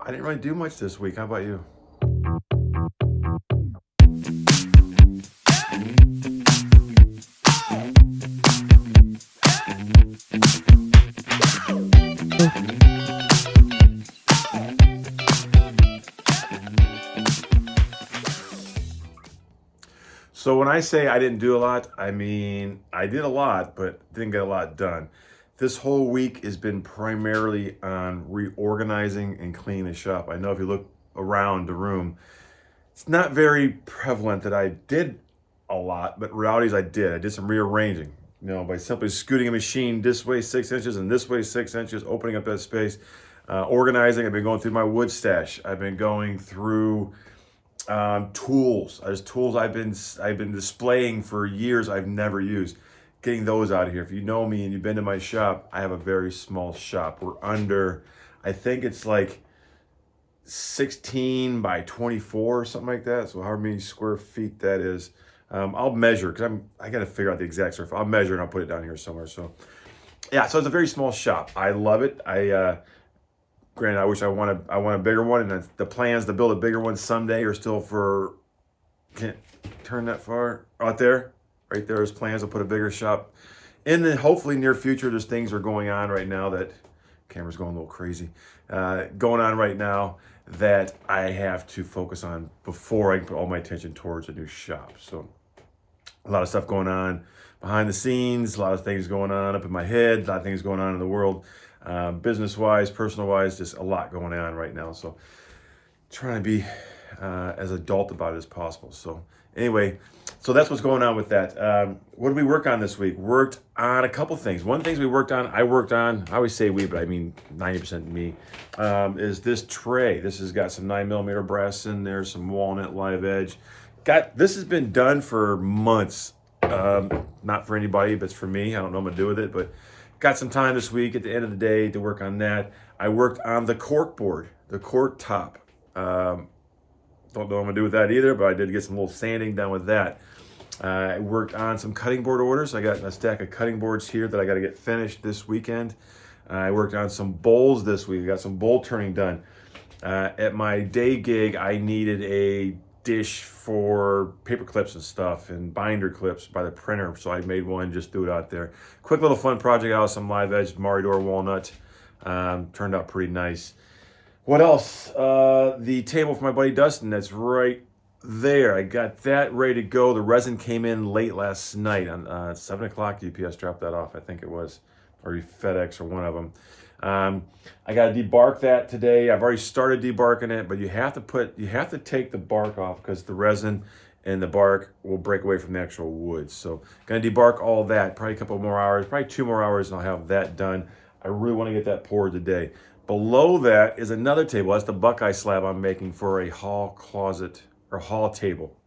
I didn't really do much this week. How about you? So when I say I didn't do a lot, I mean I did a lot, but didn't get a lot done. This whole week has been primarily on reorganizing and cleaning the shop. I know if you look around the room, it's not very prevalent that I did a lot, but reality is I did. I did some rearranging, by simply scooting a machine this way 6 inches and this way 6 inches, opening up that space, organizing. I've been going through my wood stash. I've been going through tools. There's tools I've been displaying for years I've never used. Getting those out of here. If you know me and you've been to my shop, I have a very small shop. We're under, I think it's like 16 by 24 or something like that. So however many square feet that is. I'll measure because I got to figure out the exact square. I'll measure and I'll put it down here somewhere. So yeah, so it's a very small shop. I love it. Granted, I wish I want a bigger one, and the plans to build a bigger one someday are still for. Can't turn that far out there. Right there is plans to put a bigger shop in the hopefully near future. There's things are going on right now that camera's going a little crazy. Going on right now that I have to focus on before I can put all my attention towards a new shop. So a lot of stuff going on behind the scenes, a lot of things going on up in my head, a lot of things going on in the world, business-wise, personal-wise, just a lot going on right now. So trying to be as adult about it as possible. So anyway, so that's what's going on with that. What did we work on this week? Worked on a couple things. One of the things I worked on, I always say we, but I mean 90% me, is this tray. This has got some 9mm brass in there, some walnut live edge. This has been done for months. Not for anybody, but it's for me. I don't know what I'm gonna do with it, but got some time this week at the end of the day to work on that. I worked on the cork board, the cork top. Don't know what I'm gonna do with that either, but I did get some little sanding done with that. I worked on some cutting board orders. I got a stack of cutting boards here that I got to get finished this weekend. I worked on some bowls this week. I got some bowl turning done. At my day gig, I needed a dish for paper clips and stuff and binder clips by the printer, so I made one, just threw it out there. Quick little fun project out of some live edge Maridor walnut. Turned out pretty nice. What else? The table for my buddy Dustin, that's right there. I got that ready to go. The resin came in late last night on 7 o'clock. UPS dropped that off, I think it was, or FedEx or one of them. I got to debark that today. I've already started debarking it, but you have to take the bark off because the resin and the bark will break away from the actual wood. So gonna debark all that. Probably a couple more hours, probably 2 more hours, and I'll have that done. I really want to get that poured today. Below that is another table. That's the Buckeye slab I'm making for a hall closet or hall table.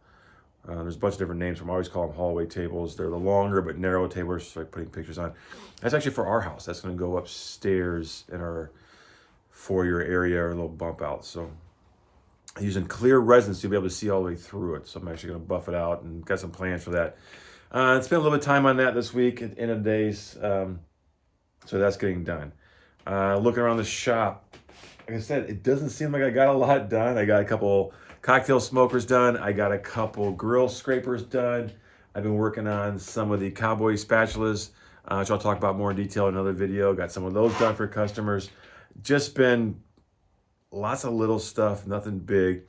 There's a bunch of different names. I always call them hallway tables. They're the longer but narrow tables, so I'm putting pictures on. That's actually for our house. That's going to go upstairs in our foyer area or a little bump out. So I'm using clear resin so you'll be able to see all the way through it. So I'm actually going to buff it out and got some plans for that. Spent a little bit of time on that this week at the end of the days. So that's getting done. Looking around the shop, like I said, it doesn't seem like I got a lot done. I got a couple cocktail smokers done. I got a couple grill scrapers done. I've been working on some of the cowboy spatulas, which I'll talk about more in detail in another video. Got some of those done for customers. Just been lots of little stuff, nothing big.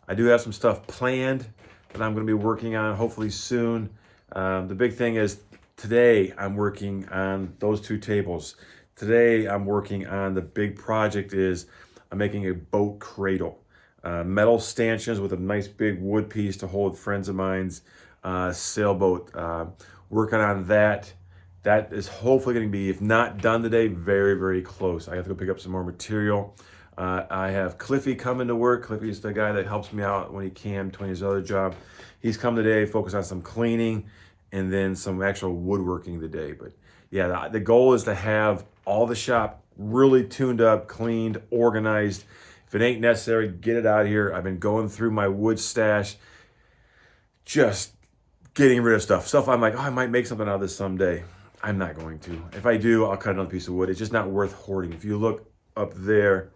I do have some stuff planned that I'm going to be working on hopefully soon. The big thing is today I'm working on those 2 tables. Today I'm working on the big project is I'm making a boat cradle. Metal stanchions with a nice big wood piece to hold friends of mine's sailboat. Working on that. That is hopefully going to be, if not done today, very, very close. I have to go pick up some more material. I have Cliffy coming to work. Cliffy is the guy that helps me out when he can between his other job. He's come today, focus on some cleaning and then some actual woodworking today. But yeah, the goal is to have all the shop really tuned up, cleaned, organized. If it ain't necessary, get it out of here. I've been going through my wood stash, just getting rid of stuff. Stuff I'm like, oh, I might make something out of this someday. I'm not going to. If I do, I'll cut another piece of wood. It's just not worth hoarding. If you look up there,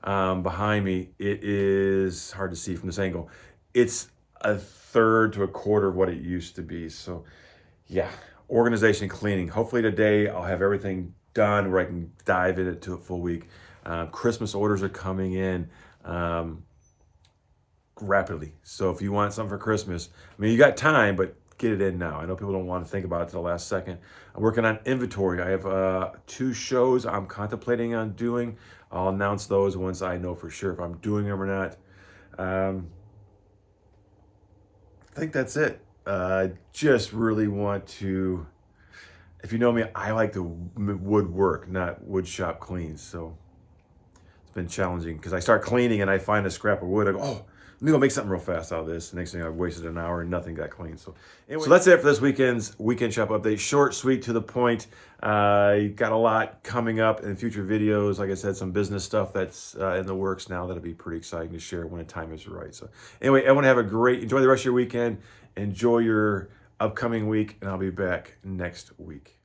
behind me, it is hard to see from this angle. It's a third to a quarter of what it used to be. So yeah, organization, cleaning. Hopefully today I'll have everything done where I can dive into a full week. Christmas orders are coming in rapidly. So if you want something for Christmas, I mean, you got time, but get it in now. I know people don't want to think about it till the last second. I'm working on inventory. I have 2 shows I'm contemplating on doing. I'll announce those once I know for sure if I'm doing them or not. I think that's it. Just really want to, if you know me, I like to woodwork, not wood shop cleans. So it's been challenging because I start cleaning and I find a scrap of wood. I go, oh, let me go make something real fast out of this. The next thing I've wasted an hour and nothing got cleaned. So anyway, so that's it for this weekend's weekend shop update. Short, sweet, to the point. You got a lot coming up in future videos. Like I said, some business stuff that's in the works now that'll be pretty exciting to share when the time is right. So anyway, I want to have a enjoy the rest of your weekend. Enjoy your upcoming week, and I'll be back next week.